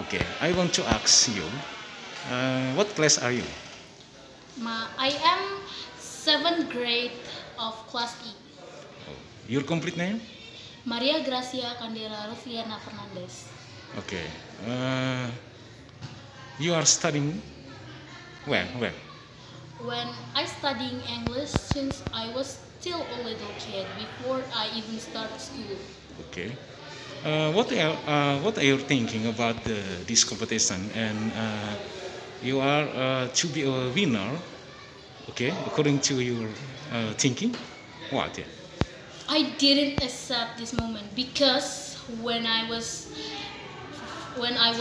Okay, I want to ask you, what class are you? I am 7th grade of Class E. Your complete name? Maria Gracia Candella Fernandez. Okay. You are studying where? Where? When I studying English since I was still a little kid before I even started school. Okay. What are you thinking about this competition? And you are to be a winner. Okay, according to your thinking, what? Yeah. I didn't accept this moment because when I was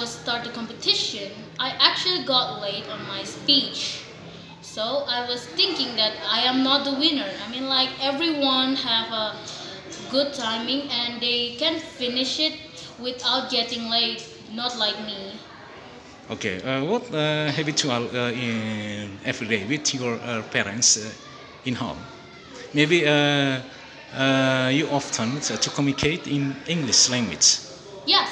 start the competition, I actually got late on my speech. So I was thinking that I am not the winner. I mean, like everyone have a good timing and they can finish it without getting late, not like me. Okay. What habitual in every day with your parents in home? Maybe you often to communicate in English language. Yes,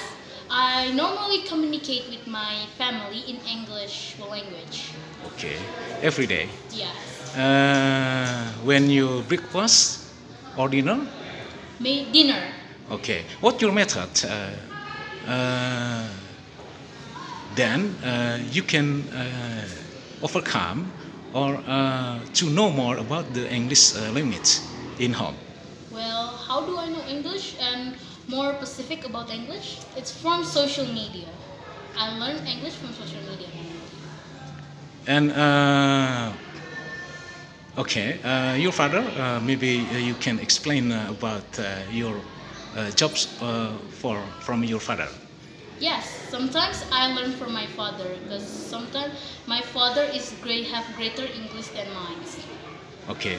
I normally communicate with my family in English language. Okay. Every day. Yes. When you breakfast or dinner? Dinner. Okay. What your method? Then you can overcome or to know more about the English language in home. Well, how do I know English and more specific about English? It's from social media. I learned English from social media. And okay, your father, maybe you can explain about your jobs from your father. Yes, sometimes I learn from my father because sometimes my father have greater English than mine. Okay.